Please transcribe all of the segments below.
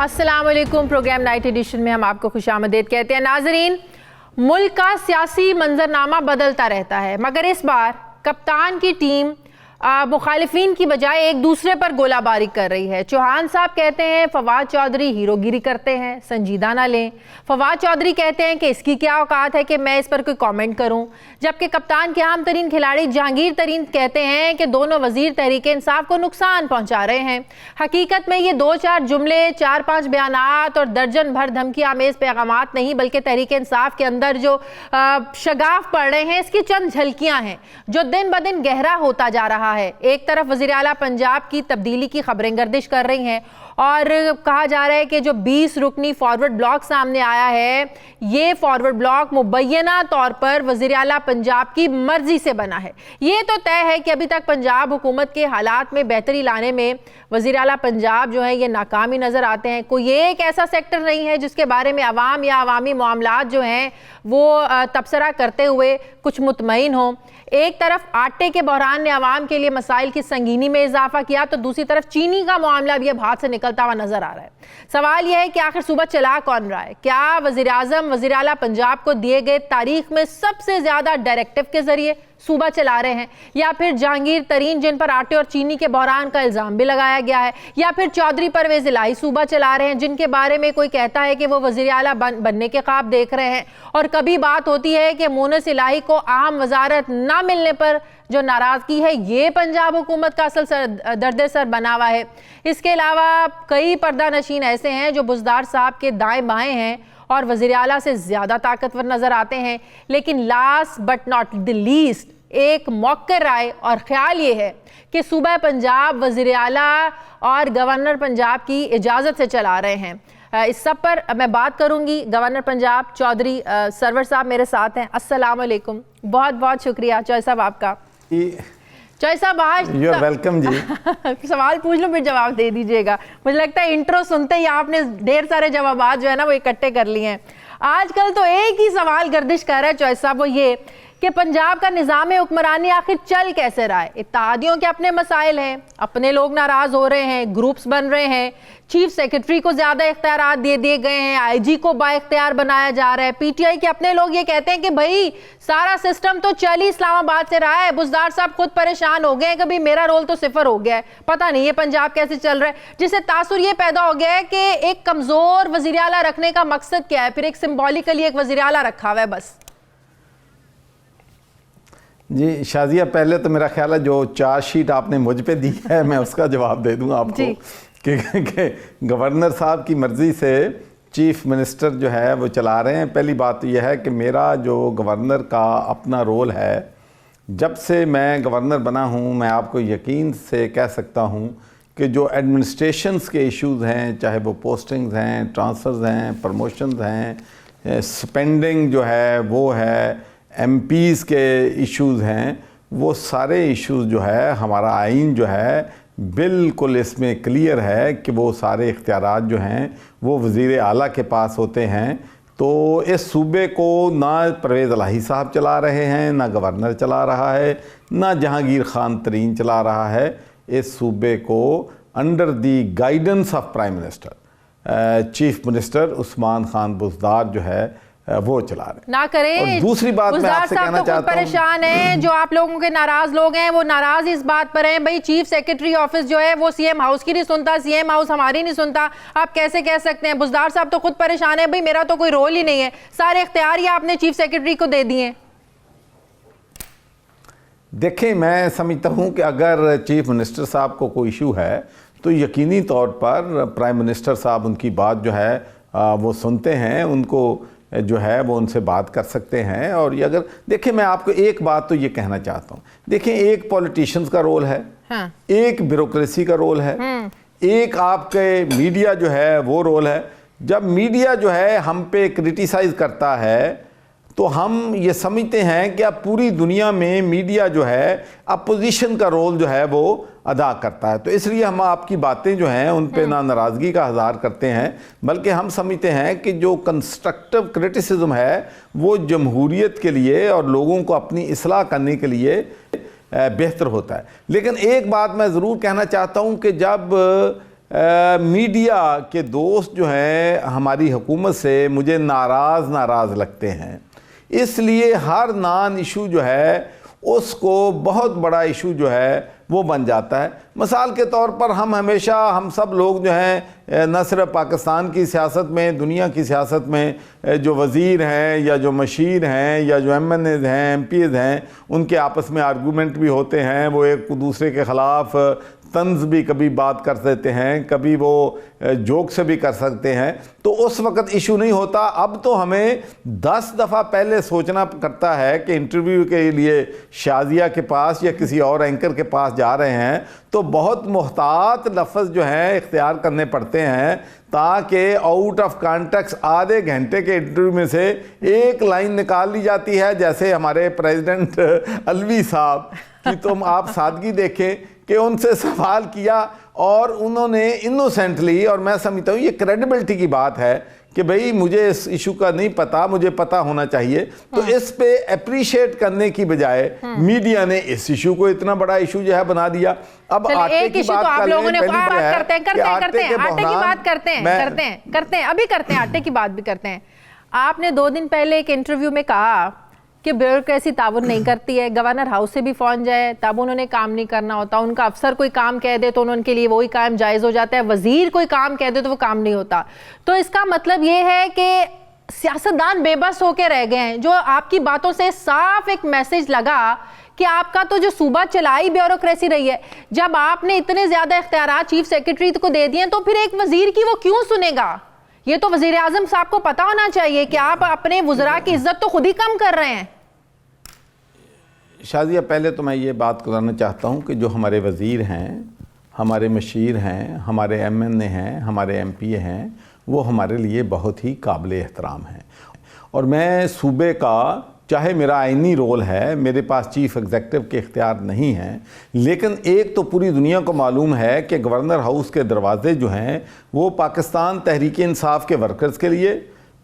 अस्सलाम वालेकुम। Programme night addition में हम आपको खुशामदीद कहते हैं। नाजरीन, मुल्क का सियासी मंजरनामा बदलता रहता है, मगर इस बार कप्तान की टीम मुखालिफिन की बजाय एक दूसरे पर गोलाबारी कर रही है। चौहान साहब कहते हैं फवाद चौधरी हीरोगिरी करते हैं, संजीदा ना लें। फवाद चौधरी कहते हैं कि इसकी क्या औकात है कि मैं इस पर कोई कमेंट करूं, जबकि कप्तान के अहम तरीन खिलाड़ी जहांगीर तरीन कहते हैं कि दोनों वजीर तहरीक इंसाफ को नुकसान पहुंचा रहे हैं। हकीकत में ये 2-4 जुमले, 4-5 बयानात और दर्जन भर धमकी आमेज पैगामात नहीं, बल्कि तहरीक इंसाफ के अंदर जो शगाफ पड़ रहे हैं, इसकी चंद झलकियां हैं जो दिन ब दिन गहरा होता जा रहा है। एक तरफ वज़ीर आला पंजाब की तब्दीली की खबरें गर्दिश कर रही हैं और कहा जा रहा है कि जो 20 रुकनी फॉरवर्ड ब्लॉक सामने आया है, ये फॉरवर्ड ब्लॉक मुबैना तौर पर वज़ीर आला पंजाब की मर्जी से बना है। ये तो तय है कि अभी तक पंजाब हुकूमत के हालात में बेहतरी लाने में वज़ीर आला पंजाब जो है ये नाकामी नज़र आते हैं। कोई एक ऐसा सेक्टर नहीं है जिसके बारे में अवाम या अवामी मामलात जो हैं वो तबसरा करते हुए कुछ मुतमईन हों। एक तरफ आटे के बहरान ने अवाम के लिए मसाइल की संगीनी में इजाफा किया, तो दूसरी तरफ चीनी का मामला भी अब हाथ से निकलता हुआ नजर आ रहा है। सवाल यह है कि आखिर सूबा चला कौन रहा है? क्या वज़ीर आज़म वज़ीर आला पंजाब को दिए गए तारीख में सबसे ज्यादा डायरेक्टिव के जरिए सूबा चला रहे हैं, या फिर जहांगीर तरीन जिन पर आटे और चीनी के बहरान का इल्जाम भी लगाया गया है, या फिर चौधरी परवेज इलाही सूबा चला रहे हैं जिनके बारे में कोई कहता है कि वो वज़ीर आला बनने के ख्वाब देख रहे हैं, और कभी बात होती है कि मोनस इलाही को अहम वजारत ना मिलने पर जो नाराजगी है ये पंजाब हुकूमत का असल दर्द सर बना हुआ है। इसके अलावा कई पर्दा नशीन ऐसे हैं जो बुज़दार साहब के दाएं बाएं हैं और वज़ीर आला से ज़्यादा ताकतवर नज़र आते हैं। लेकिन last but not the least एक मौक़े राय और ख्याल ये है कि सूबा पंजाब वज़ीर आला और गवर्नर पंजाब की इजाज़त से चला रहे हैं। इस सब पर मैं बात करूंगी। गवर्नर पंजाब चौधरी सरवर साहब मेरे साथ हैं। अस्सलाम वालेकुम। बहुत बहुत शुक्रिया चौधरी साहब आपका। चौधरी साहब आज यू आर वेलकम जी। सवाल पूछ लो फिर जवाब दे दीजिएगा। मुझे लगता है इंट्रो सुनते ही आपने ढेर सारे जवाब जो है ना वो इकट्ठे कर लिए हैं। आजकल तो एक ही सवाल गर्दिश कर रहा है चौधरी साहब, वो ये कि पंजाब का निज़ाम हुक्मरानी आखिर चल कैसे रहा है। इत्तेहादियों के अपने मसाइल हैं, अपने लोग नाराज हो रहे हैं, ग्रुप्स बन रहे हैं, चीफ सेक्रेटरी को ज्यादा इख्तियारात दे दिए गए हैं, आईजी को बाइख्तियार बनाया जा रहा है। पीटीआई के अपने लोग ये कहते हैं कि भाई सारा सिस्टम तो चल ही इस्लामाबाद से रहा है। बुज़दार साहब खुद परेशान हो गए हैं कि भाई मेरा रोल तो सिफर हो गया है, पता नहीं ये पंजाब कैसे चल रहा है, जिससे तासुर ये पैदा हो गया है कि एक कमजोर वज़ीर आला रखने का मकसद क्या है, फिर एक सिंबॉलिकली एक वज़ीर आला रखा हुआ है बस। जी शाजिया, पहले तो मेरा ख्याल है जो चार्जशीट आपने मुझ पे दी है मैं उसका जवाब दे दूंगा आपको कि गवर्नर साहब की मर्ज़ी से चीफ मिनिस्टर जो है वो चला रहे हैं। पहली बात तो यह है कि मेरा जो गवर्नर का अपना रोल है, जब से मैं गवर्नर बना हूँ मैं आपको यकीन से कह सकता हूँ कि जो एडमिनिस्ट्रेशंस के इश्यूज़ हैं, चाहे वो पोस्टिंग्स हैं, ट्रांसफ़र्स हैं, प्रमोशंस हैं, स्पेंडिंग जो है वो है, एमपीज़ के इश्यूज़ हैं, वो सारे इश्यूज़ जो है हमारा आइन जो है बिल्कुल इसमें क्लियर है कि वो सारे इख्तियारात जो हैं वो वज़ीर आला के पास होते हैं। तो इस सूबे को ना परवेज़ इलाही साहब चला रहे हैं, ना गवर्नर चला रहा है, ना जहांगीर खान तरीन चला रहा है। इस सूबे को under the guidance of prime minister chief minister Usman Khan Buzdar जो है वो चला रहे ना करें। और दूसरी बात मैं आपसे कहना चाहता हूं, परेशान है जो आप लोगों के नाराज लोग हैं, वो नाराज इस बात पर हैं भाई चीफ सेक्रेटरी ऑफिस जो है वो सीएम हाउस की नहीं सुनता, सीएम हाउस हमारी नहीं सुनता। आप कैसे कह सकते हैं? बुज़दार साहब तो खुद परेशान है, भाई मेरा तो कोई रोल ही नहीं है, सारे इख्तियार ही आपने चीफ सेक्रेटरी को दे दिए। देखें, मैं समझता हूं कि अगर चीफ मिनिस्टर साहब को कोई इशू है तो यकीनी तौर पर प्राइम मिनिस्टर साहब उनकी बात जो है वो सुनते हैं, उनको जो है वो उनसे बात कर सकते हैं। और ये अगर देखें, मैं आपको एक बात तो ये कहना चाहता हूँ, देखें एक पॉलिटिशियंस का रोल है, हाँ। एक ब्यूरोक्रेसी का रोल है, एक आपके मीडिया जो है वो रोल है। जब मीडिया जो है हम पे क्रिटिसाइज करता है तो हम ये समझते हैं कि अब पूरी दुनिया में मीडिया जो है अपोजिशन का रोल जो है वो अदा करता है। तो इसलिए हम आपकी बातें जो हैं उन पे ना नाराज़गी का इज़हार करते हैं, बल्कि हम समझते हैं कि जो कंस्ट्रक्टिव क्रिटिसिज्म है वो जमहूरियत के लिए और लोगों को अपनी इस्लाह करने के लिए बेहतर होता है। लेकिन एक बात मैं ज़रूर कहना चाहता हूँ कि जब मीडिया के दोस्त जो हैं हमारी हुकूमत से मुझे नाराज़ लगते हैं, इसलिए हर नॉन इशू जो है उसको बहुत बड़ा इशू जो है वो बन जाता है। मिसाल के तौर पर हम सब लोग जो हैं न सिर्फ पाकिस्तान की सियासत में, दुनिया की सियासत में जो वज़ीर हैं या जो मशीर हैं या जो MNAs हैं, MPs हैं, उनके आपस में आर्गूमेंट भी होते हैं, वो एक दूसरे के ख़िलाफ़ तंज भी कभी बात कर देते हैं, कभी वो जोक से भी कर सकते हैं, तो उस वक़्त इशू नहीं होता। अब तो हमें 10 दफ़ा पहले सोचना करता है कि इंटरव्यू के लिए शाजिया के पास या किसी और एंकर के पास जा रहे हैं तो बहुत मुहतात लफ्ज़ जो हैं इख्तियार करने पड़ते हैं, ताकि आउट ऑफ कॉन्टेक्स्ट आधे घंटे के इंटरव्यू में से एक लाइन निकाल ली जाती है। जैसे हमारे प्रेसिडेंट अलवी साहब की तुम आप सादगी देखें कि उनसे सवाल किया और उन्होंने इनोसेंटली, और मैं समझता हूँ ये क्रेडिबिलिटी की बात है कि भाई मुझे इस इशू का नहीं पता, मुझे पता होना चाहिए, तो इस पे अप्रिशिएट करने की बजाय मीडिया ने इस इशू को इतना बड़ा इशू जो है बना दिया। अब आटे की बात आप लोगों ने करते हैं आटे की बात भी करते हैं। आपने 2 दिन पहले एक इंटरव्यू में कहा कि ब्यूरोक्रेसी ताउन नहीं करती है, गवर्नर हाउस से भी फ़ोन जाए तब उन्होंने काम नहीं करना होता, उनका अफसर कोई काम कह दे तो उनके लिए वही काम जायज़ हो जाता है, वज़ीर कोई काम कह दे तो वो काम नहीं होता। तो इसका मतलब ये है कि सियासतदान बेबस होकर रह गए हैं। जो आपकी बातों से साफ एक मैसेज लगा कि आपका तो जो सूबा चलाई ब्यूरोक्रेसी रही है, जब आपने इतने ज़्यादा इख्तियारात चीफ सेक्रेटरी को दे दिए तो फिर एक वज़ीर की वो क्यों सुनेगा? ये तो वज़ीर आज़म साहब को पता होना चाहिए कि आप अपने वज़रा की इज्जत तो खुद ही कम कर रहे हैं। शाजिया, पहले तो मैं ये बात करना चाहता हूँ कि जो हमारे वज़ीर हैं, हमारे मशीर हैं, हमारे MNA हैं, हमारे MPA हैं, वो हमारे लिए बहुत ही काबिल एहतराम हैं। और मैं सूबे का, चाहे मेरा आइनी रोल है, मेरे पास चीफ़ एग्जेक्टिव के इख्तियार नहीं हैं, लेकिन एक तो पूरी दुनिया को मालूम है कि गवर्नर हाउस के दरवाज़े जो हैं वो पाकिस्तान तहरीक इंसाफ के वर्कर्स के लिए,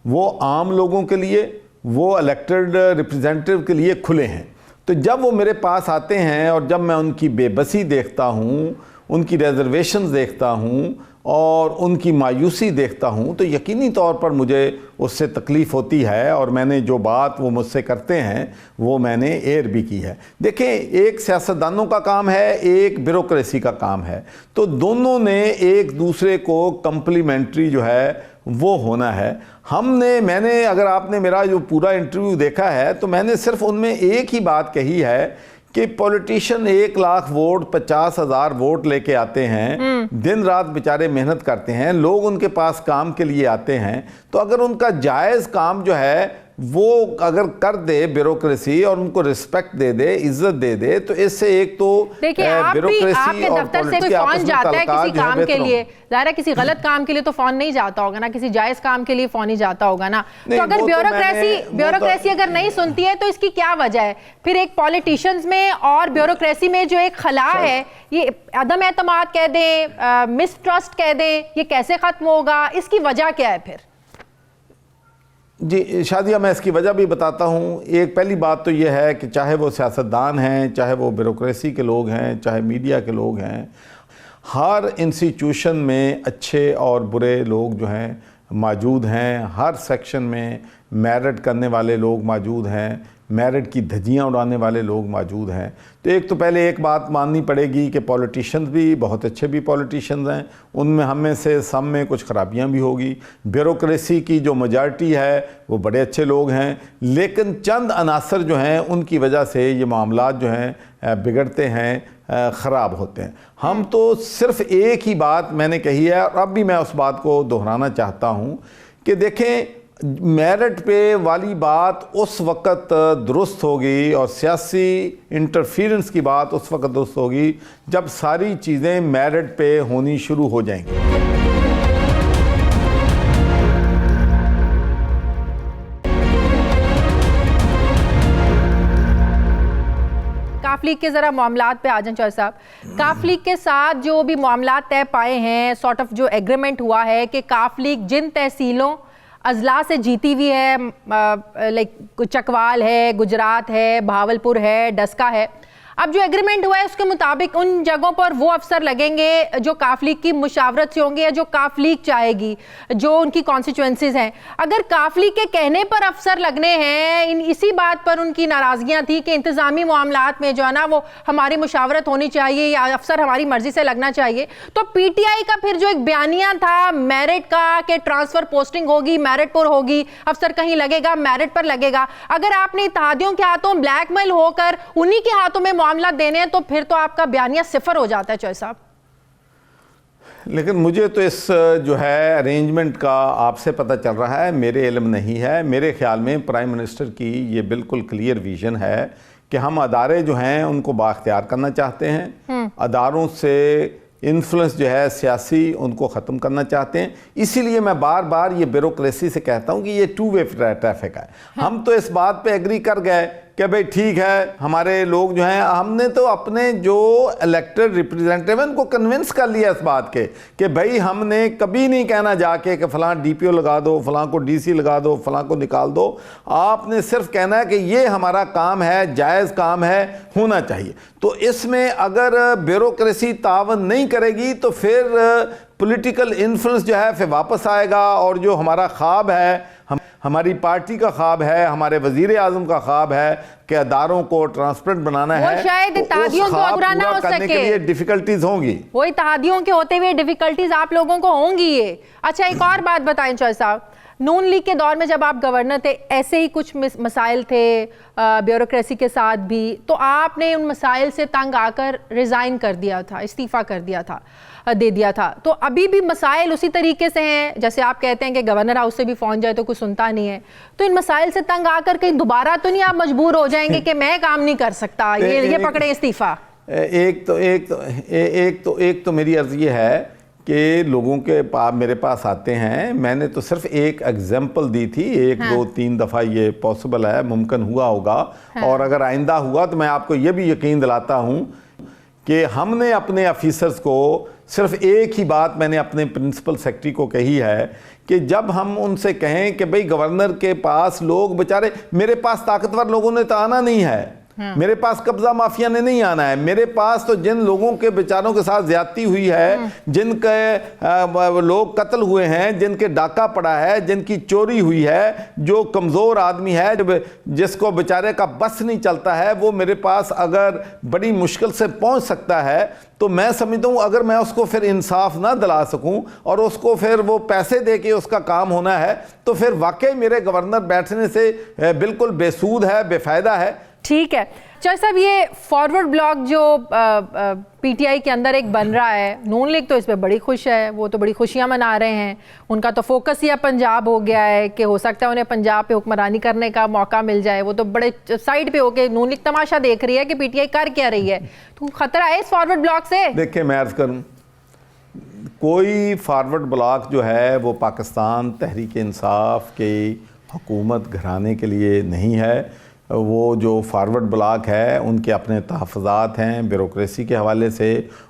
वो आम लोगों के लिए, वो इलेक्टेड रिप्रेजेंटेटिव के लिए खुले हैं। तो जब वो मेरे पास आते हैं और जब मैं उनकी बेबसी देखता हूँ, उनकी रिजर्वेशंस देखता हूँ और उनकी मायूसी देखता हूँ, तो यकीनी तौर पर मुझे उससे तकलीफ़ होती है। और मैंने जो बात वो मुझसे करते हैं वो मैंने एयर भी की है। देखें, एक सियासतदानों का काम है, एक ब्यूरोक्रेसी का काम है, तो दोनों ने एक दूसरे को कम्प्लीमेंट्री जो है वो होना है। मैंने अगर आपने मेरा जो पूरा इंटरव्यू देखा है तो मैंने सिर्फ उनमें एक ही बात कही है कि पॉलिटिशियन 1 लाख वोट, 50,000 वोट लेके आते हैं, दिन रात बेचारे मेहनत करते हैं, लोग उनके पास काम के लिए आते हैं, तो अगर उनका जायज़ काम जो है वो अगर कर दे ब्यूरोक्रेसी और उनको रिस्पेक्ट दे दे, इज्जत दे दे, तो इससे एक तो ब्यूरोक्रेसी और दफ्तर से कोई फोन जाता है किसी काम के लिए, ज़ाहिर किसी गलत काम के लिए तो फोन नहीं जाता होगा ना, किसी जायज काम के लिए फोन ही जाता होगा ना। तो अगर ब्यूरोक्रेसी अगर नहीं सुनती है तो इसकी क्या वजह है? फिर एक पॉलिटिशियंस में और ब्यूरोक्रेसी में जो एक खला है, ये अदम एतमाद कह दें, मिसट्रस्ट कह दें, ये कैसे खत्म होगा? इसकी वजह क्या है फिर? जी शादिया, मैं इसकी वजह भी बताता हूँ। एक पहली बात तो यह है कि चाहे वो सियासतदान हैं, चाहे वो ब्यूरोक्रेसी के लोग हैं, चाहे मीडिया के लोग हैं, हर इंस्टीट्यूशन में अच्छे और बुरे लोग जो हैं मौजूद हैं। हर सेक्शन में मेरिट करने वाले लोग मौजूद हैं, मेरिट की धज्जियाँ उड़ाने वाले लोग मौजूद हैं। तो एक तो पहले एक बात माननी पड़ेगी कि पॉलिटिशियंस भी बहुत अच्छे भी पॉलिटिशियंस हैं, उनमें हम में से सब में कुछ ख़राबियाँ भी होगी। ब्यूरोक्रेसी की जो मेजॉरिटी है वो बड़े अच्छे लोग हैं, लेकिन चंद अनासर जो हैं उनकी वजह से ये मामलात जो हैं बिगड़ते हैं, ख़राब होते हैं। हम तो सिर्फ़ एक ही बात मैंने कही है और अब भी मैं उस बात को दोहराना चाहता हूँ कि देखें, मेरिट पे वाली बात उस वक़्त दुरुस्त होगी और सियासी इंटरफेरेंस की बात उस वक़्त दुरुस्त होगी जब सारी चीज़ें मेरिट पे होनी शुरू हो जाएंगी। काफ लीग के ज़रा मामलात पे आ जाएं चौधरी साहब। काफ लीग के साथ जो भी मामलात तय पाए हैं, सॉर्ट ऑफ जो एग्रीमेंट हुआ है कि काफ लीग जिन तहसीलों अजला से जीती हुई है, लाइक चकवाल है, गुजरात है, भावलपुर है, डस्का है, अब जो एग्रीमेंट हुआ है उसके मुताबिक उन जगहों पर वो अफसर लगेंगे जो काफ लीग की मुशावरत से होंगे या जो काफ लीग चाहेगी, जो उनकी कॉन्स्टिट्यूएंसीज हैं। अगर काफ लीग के कहने पर अफसर लगने हैं, इसी बात पर उनकी नाराजगियां थी कि इंतजामी मामलात में जो है ना वो हमारी मुशावरत होनी चाहिए या अफसर हमारी मर्जी से लगना चाहिए, तो पीटीआई का फिर जो एक बयानिया था मेरिट का कि ट्रांसफर पोस्टिंग होगी, मेरिट पर होगी, अफसर कहीं लगेगा मेरिट पर लगेगा, अगर आपने इत्तेहादियों के हाथों ब्लैकमेल होकर उन्हीं के हाथों में मामला देने हैं तो फिर तो आपका बयानिया सिफर हो जाता है चौधरी साहब। लेकिन मुझे तो इस जो है अरेंजमेंट का आपसे पता चल रहा है, मेरे इल्म नहीं है। मेरे ख्याल में प्राइम मिनिस्टर की ये बिल्कुल क्लियर विजन है कि हम अदारे जो हैं उनको बाख्तियार करना चाहते हैं, अदारों से इन्फ्लुएंस जो है सियासी उनको ख़त्म करना चाहते हैं। इसीलिए मैं बार बार ये ब्यूरोक्रेसी से कहता हूँ कि ये टू वे ट्रैफिक है। हम तो इस बात पे एग्री कर गए कि भाई ठीक है, हमारे लोग जो हैं, हमने तो अपने जो इलेक्टेड रिप्रेजेंटेटिव हैं उनको कन्विंस कर लिया इस बात के कि भाई हमने कभी नहीं कहना जाके कि फ़लाँ डीपीओ लगा दो, फ़लाँ को डीसी लगा दो, फ़लाँ को निकाल दो। आपने सिर्फ कहना है कि ये हमारा काम है, जायज़ काम है, होना चाहिए। तो इसमें अगर ब्यूरोक्रेसी तावन नहीं करेगी तो फिर पॉलिटिकल इन्फ्लुएंस जो है फिर वापस आएगा, और जो हमारा ख्वाब है, हमारी पार्टी का ख्वाब है, हमारे वजीर आजम का ख्वाब है कि अदारों को ट्रांसपेरेंट बनाना है, शायद इत्तेहादियों के पूरा ना हो सके, के लिए डिफिकल्टीज होंगी। वो इत्तेहादियों के होते हुए डिफिकल्टीज आप लोगों को होंगी ये। अच्छा, एक और बात बताएं चौधरी साहब, नून लीग के दौर में जब आप गवर्नर थे ऐसे ही कुछ मसाइल थे ब्यूरोक्रेसी के साथ भी, तो आपने उन मसाइल से तंग आकर रिज़ाइन कर दिया था, इस्तीफ़ा कर दिया था, दे दिया था। तो अभी भी मसाइल उसी तरीके से हैं, जैसे आप कहते हैं कि गवर्नर हाउस से भी फ़ोन जाए तो कुछ सुनता नहीं है, तो इन मसाइल से तंग आकर कहीं दोबारा तो नहीं आप मजबूर हो जाएंगे कि मैं काम नहीं कर सकता, ये पकड़े इस्तीफ़ा? एक तो मेरी अर्ज़ ये है कि लोगों के पास मेरे पास आते हैं, मैंने तो सिर्फ एक एग्जाम्पल दी थी, एक दो तीन दफ़ा ये पॉसिबल है, मुमकिन हुआ होगा, और अगर आइंदा हुआ तो मैं आपको ये भी यकीन दिलाता हूँ कि हमने अपने ऑफिसर्स को सिर्फ एक ही बात मैंने अपने प्रिंसिपल सेक्रेटरी को कही है कि जब हम उनसे कहें कि भाई गवर्नर के पास लोग बेचारे, मेरे पास ताकतवर लोगों ने तो आना नहीं है, मेरे पास कब्जा माफिया ने नहीं आना है, मेरे पास तो जिन लोगों के बेचारों के साथ ज्यादती हुई है, जिनके लोग कत्ल हुए हैं, जिनके डाका पड़ा है, जिनकी चोरी हुई है, जो कमज़ोर आदमी है, जिसको बेचारे का बस नहीं चलता है, वो मेरे पास अगर बड़ी मुश्किल से पहुंच सकता है, तो मैं समझता हूँ अगर मैं उसको फिर इंसाफ ना दिला सकूं और उसको फिर वो पैसे दे के उसका काम होना है, तो फिर वाकई मेरे गवर्नर बैठने से बिल्कुल बेसूद है, बेफायदा है। ठीक है चौधरी साहब, ये फॉरवर्ड ब्लॉक जो पीटीआई के अंदर एक बन रहा है, नून लीग तो इस पर बड़ी खुश है, वो तो बड़ी खुशियां मना रहे हैं, उनका तो फोकस ही अब पंजाब हो गया है कि हो सकता है उन्हें पंजाब पे हुक्मरानी करने का मौका मिल जाए। वो तो बड़े साइड पे होके नून लीग तमाशा देख रही है कि पीटीआई कर क्या रही है। तो खतरा है इस फॉरवर्ड ब्लॉक से? देखिए, मैं अर्ज करूँ, कोई फॉरवर्ड ब्लॉक जो है वो पाकिस्तान तहरीक इंसाफ के हुकूमत घराने के लिए नहीं है। वो जो फॉरवर्ड ब्लॉक है उनके अपने तहफ़्फ़ुज़ात हैं, ब्यूरोक्रेसी के हवाले से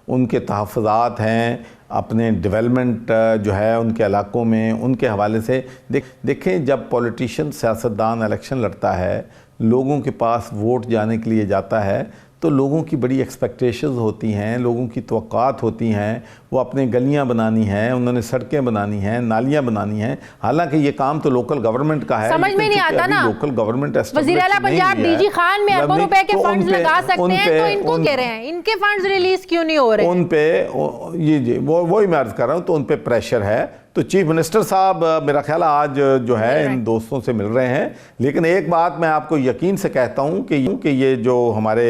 उनके तहफ़्फ़ुज़ात हैं, अपने डेवलपमेंट जो है उनके इलाकों में उनके हवाले से। देखें, जब पॉलिटिशियन सियासतदान इलेक्शन लड़ता है, लोगों के पास वोट जाने के लिए जाता है, तो लोगों की बड़ी एक्सपेक्टेशंस होती हैं, लोगों की तवक्कात होती हैं, वो अपने गलियां बनानी हैं, उन्होंने सड़कें बनानी हैं, नालियां बनानी हैं। हालांकि ये काम तो लोकल गवर्नमेंट का है, समझ में नहीं आता ना। लोकल गवर्नमेंट वज़ीर आला पंजाब डीजी खान में अरबों रुपए के फंड्स लगा सकते हैं, तो इनको कह रहे हैं इनके फंड्स रिलीज क्यों नहीं हो रहे? उन पे वही मैं अर्ज कर रहा हूँ, तो उन पे प्रेशर है। तो चीफ मिनिस्टर साहब मेरा ख्याल आज जो है इन दोस्तों से मिल रहे हैं। लेकिन एक बात मैं आपको यकीन से कहता हूँ कि ये जो हमारे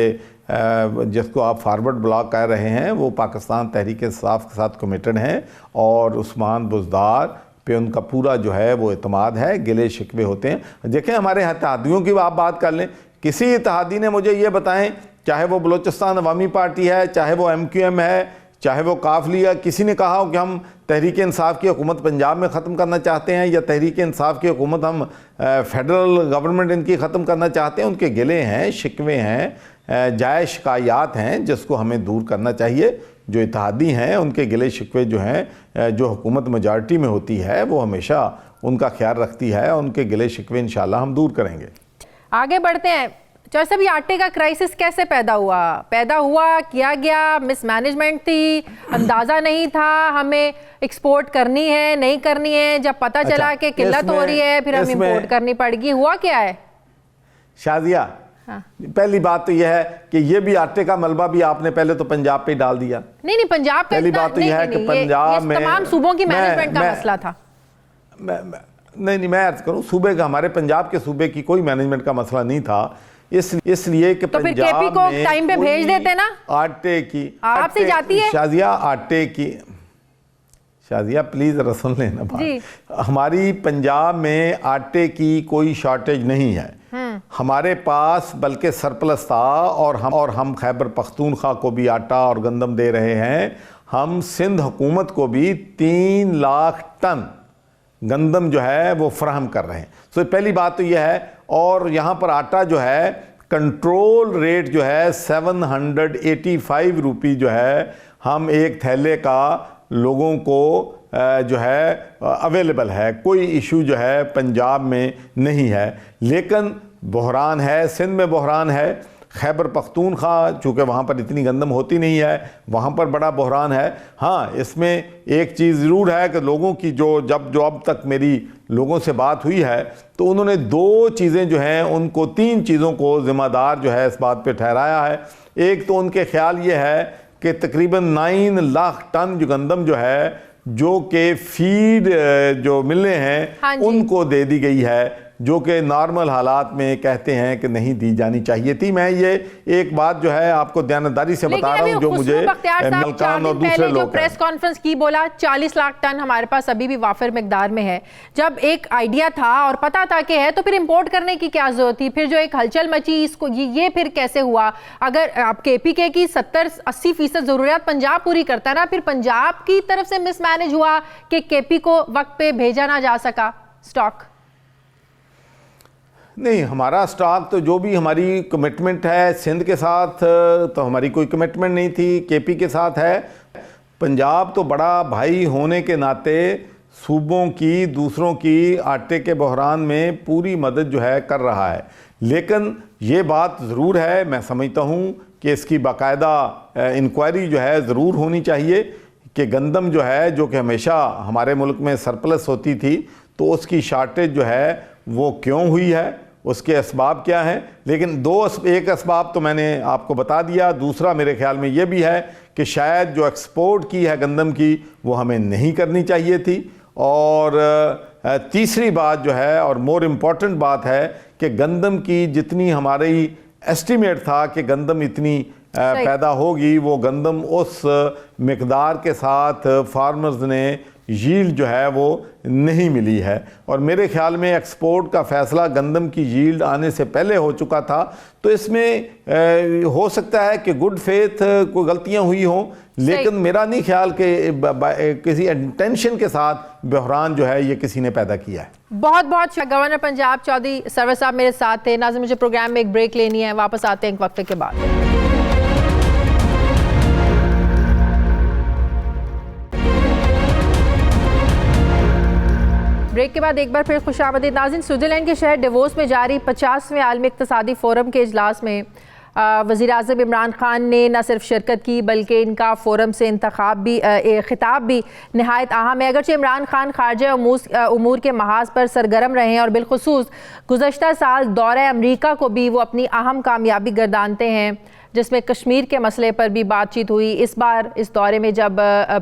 जिसको आप फॉरवर्ड ब्लॉक कह रहे हैं, वो पाकिस्तान तहरीक इंसाफ के साथ कमिटेड हैं, और उस्मान बुज़दार पे उनका पूरा जो है वो एतमाद है। गिले शिकवे होते हैं। देखें, हमारे इत्तेहादियों की आप बात कर लें, किसी इत्तेहादी ने मुझे ये बताएं, चाहे वो बलोचिस्तान अवामी पार्टी है, चाहे वो MQM है, चाहे वो काफ लीग, किसी ने कहा हो कि हम तहरीक इंसाफ की हुकूमत पंजाब में ख़त्म करना चाहते हैं, या तहरीक इंसाफ की हुकूमत हम फेडरल गवर्नमेंट इनकी ख़त्म करना चाहते हैं? उनके गिले हैं, शिकवे हैं, जायज़ शिकायत हैं, जिसको हमें दूर करना चाहिए। जो इत्तेहादी हैं उनके गिले शिकवे जो हैं, जो हुकूमत मेजॉरिटी में होती है वो हमेशा उनका ख्याल रखती है, उनके गिले शिकवे इंशाल्लाह हम दूर करेंगे। आगे बढ़ते हैं चौधरी साहब, ये आटे का क्राइसिस कैसे पैदा हुआ? किया गया, मिसमैनेजमेंट थी, अंदाज़ा नहीं था हमें एक्सपोर्ट करनी है नहीं करनी है, जब पता चला कि किल्लत हो रही है फिर हम इंपोर्ट करनी पड़ेगी, हुआ क्या है? शाजिया, हाँ। पहली बात तो यह है कि ये भी आटे का मलबा भी आपने पहले तो पंजाब पे डाल दिया। नहीं, पंजाब का पहली बात तो यह है कि पंजाब में तमाम सूबों की मैनेजमेंट का मसला था। नहीं, मैं अर्ज करूं, सूबे का, हमारे पंजाब के सूबे की कोई मैनेजमेंट का मसला नहीं था, इसलिए कि तो फिर केपी को टाइम पे भेज देते ना। आटे की आपसे जाती है शाजिया, आटे की, शाजिया प्लीज जरा सुन लेना बात। हमारी पंजाब में आटे की कोई शॉर्टेज नहीं है, हमारे पास बल्कि सरप्लस था, और हम खैबर पख्तूनख्वा को भी आटा और गंदम दे रहे हैं। हम सिंध हुकूमत को भी 3 लाख टन गंदम जो है वो फराहम कर रहे हैं। तो पहली बात तो यह है, और यहाँ पर आटा जो है कंट्रोल रेट जो है 785 रुपी जो है हम एक थैले का लोगों को जो है अवेलेबल है, कोई इशू जो है पंजाब में नहीं है। लेकिन बहरान है, सिंध में बहरान है, खैबर पख्तूनख्वा चूँकि वहाँ पर इतनी गंदम होती नहीं है, वहाँ पर बड़ा बहरान है। हाँ, इसमें एक चीज़ ज़रूर है कि लोगों की जो अब तक मेरी लोगों से बात हुई है तो उन्होंने 2 चीज़ें जो हैं उनको 3 चीज़ों को ज़िम्मेदार जो है इस बात पे ठहराया है। एक तो उनके ख्याल ये है कि तकरीबन 9 लाख टन जो गंदम जो है जो कि फीड जो मिले हैं हाँ उनको दे दी गई है, जो कि नॉर्मल हालात में कहते हैं कि नहीं दी जानी चाहिए थी। मैं ये एक बात जो है आपको ध्यानदारी से बता रहा हूँ, जो मुझे मलकान और दूसरे लोग जो प्रेस कॉन्फ्रेंस की बोला 40 लाख टन हमारे पास अभी भी वाफिर मिकदार में है। जब एक आइडिया था और पता था कि है तो फिर इंपोर्ट करने की क्या जरूरत थी? फिर जो एक हलचल मची इसको ये फिर कैसे हुआ? अगर आप केपीके की 70-80% जरूरियात पंजाब पूरी करता है ना, फिर पंजाब की तरफ से मिसमैनेज हुआ कि केपी को वक्त पे भेजा ना जा सका स्टॉक। नहीं, हमारा स्टॉक तो जो भी हमारी कमिटमेंट है सिंध के साथ तो हमारी कोई कमिटमेंट नहीं थी, केपी के साथ है। पंजाब तो बड़ा भाई होने के नाते सूबों की, दूसरों की आटे के बहरान में पूरी मदद जो है कर रहा है। लेकिन ये बात ज़रूर है, मैं समझता हूँ कि इसकी बाकायदा इंक्वायरी जो है ज़रूर होनी चाहिए कि गंदम जो है, जो कि हमेशा हमारे मुल्क में सरप्लस होती थी, तो उसकी शार्टेज जो है वो क्यों हुई है, उसके असबाब क्या हैं। लेकिन एक असबाब तो मैंने आपको बता दिया। दूसरा मेरे ख्याल में ये भी है कि शायद जो एक्सपोर्ट की है गंदम की वो हमें नहीं करनी चाहिए थी। और तीसरी बात जो है और मोर इम्पॉर्टेंट बात है कि गंदम की जितनी हमारी एस्टिमेट था कि गंदम इतनी पैदा होगी, वो गंदम उस मिकदार के साथ फार्मर्स ने यील्ड जो है वो नहीं मिली है। और मेरे ख्याल में एक्सपोर्ट का फ़ैसला गंदम की यील्ड आने से पहले हो चुका था। तो इसमें हो सकता है कि गुड फेथ कोई गलतियां हुई हों, लेकिन मेरा नहीं ख्याल कि किसी इंटेंशन के साथ बहरान जो है ये किसी ने पैदा किया है। बहुत बहुत गवर्नर पंजाब चौधरी सरवर साहब मेरे साथ थे। नाज़रीन, मुझे प्रोग्राम में एक ब्रेक लेनी है, वापस आते हैं एक वक्फे के बाद। ब्रेक के बाद एक बार फिर खुशामदीद। नाज़रीन, स्विट्ज़रलैंड के शहर डेवोस में जारी 50वें आलमी इक़्तिसादी फ़ोरम के इजलास में वज़ीर-ए-आज़म इमरान खान ने न सिर्फ शिरकत की बल्कि इनका फ़ोरम से खिताब भी नहायत अहम है। अगरचे इमरान खान ख़ारजा उमूर के महाज पर सरगर्म रहे हैं और बिलखुसूस गुज़श्ता साल दौरे अमरीका को भी वो अपनी अहम कामयाबी गर्दानते हैं, जिसमें कश्मीर के मसले पर भी बातचीत हुई। इस बार इस दौरे में जब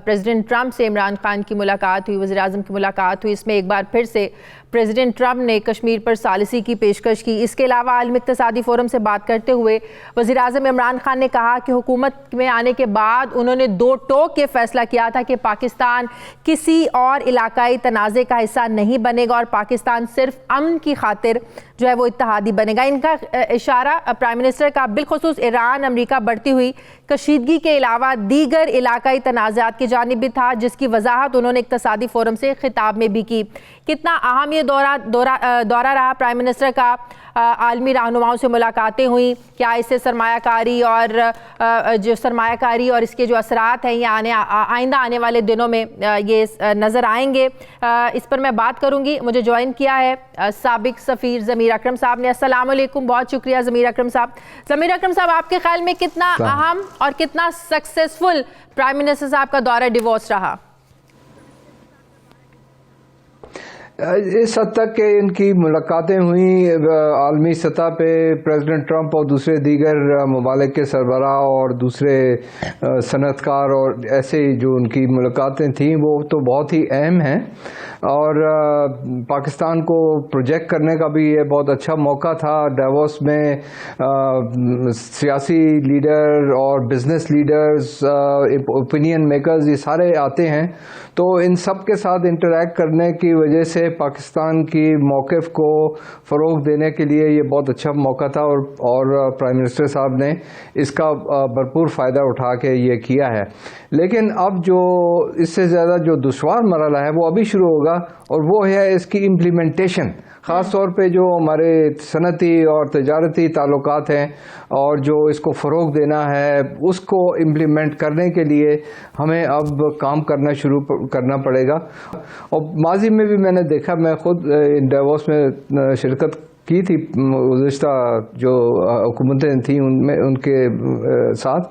प्रेसिडेंट ट्रंप से इमरान खान की मुलाकात हुई, वज़ीर-ए-आज़म की मुलाकात हुई, इसमें एक बार फिर से प्रेसिडेंट ट्रंप ने कश्मीर पर सालिसी की पेशकश की। इसके अलावा आलमी इक़्तिसादी फ़ोरम से बात करते हुए वज़ीर-ए-आज़म इमरान खान ने कहा कि हुकूमत में आने के बाद उन्होंने 2 टोक के फ़ैसला किया था कि पाकिस्तान किसी और इलाकाई तनाज़े का हिस्सा नहीं बनेगा और पाकिस्तान सिर्फ अमन की खातिर जो है वो इत्तेहादी बनेगा। इनका इशारा प्राइम मिनिस्टर का बिलखुसूस ईरान अमरीका बढ़ती हुई कशीदगी के अलावा दीगर इलाकाई तनाज़ात की जानिब भी था, जिसकी वजाहत उन्होंने इक़्तिसादी फ़ोरम से खिताब में भी की। कितना अहम ये ये दौरा रहा प्राइम मिनिस्टर का? आलमी रहनुमाओं से मुलाकातें हुई, क्या इससे सरमायाकारी और जो सरमायाकारी और इसके जो असरात हैं ये आइंदा आने वाले दिनों में ये नज़र आएंगे? इस पर मैं बात करूंगी। मुझे ज्वाइन किया है साबिक सफ़ीर ज़मीर अकरम साहब ने। अस्सलाम वालेकुम, बहुत शुक्रिया ज़मीर अकरम साहब। ज़मीर अकरम साहब, आपके ख्याल में कितना अहम और कितना सक्सेसफुल प्राइम मिनिस्टर साहब का दौरा डिवोर्स रहा? इस हद तक कि इनकी मुलाकातें हुई आलमी सतह पे प्रेसिडेंट ट्रंप और दूसरे दीगर ममालिक के सरबराह और दूसरे सनतकार और ऐसे जो उनकी मुलाकातें थीं वो तो बहुत ही अहम हैं और पाकिस्तान को प्रोजेक्ट करने का भी ये बहुत अच्छा मौका था। डावोस में सियासी लीडर और बिजनेस लीडर्स, ओपिनियन मेकर्स, ये सारे आते हैं, तो इन सब के साथ इंटरैक्ट करने की वजह से पाकिस्तान की मौक़िफ़ को फ़रोग़ देने के लिए ये बहुत अच्छा मौका था और प्राइम मिनिस्टर साहब ने इसका भरपूर फ़ायदा उठा के ये किया है। लेकिन अब जो इससे ज़्यादा जो दुश्वार मरहला है वो अभी शुरू होगा और वो है इसकी इम्प्लीमेंटेशन। ख़ास तौर पे जो हमारे सनती और तजारती ताल्लुकात हैं और जो इसको फ़रोग़ देना है उसको इम्प्लीमेंट करने के लिए हमें अब काम करना शुरू करना पड़ेगा। और माजी में भी मैंने देखा, मैं ख़ुद डावोस में शिरकत की थी गुज़िश्ता जो हुकूमतें थीं उनमें उनके साथ,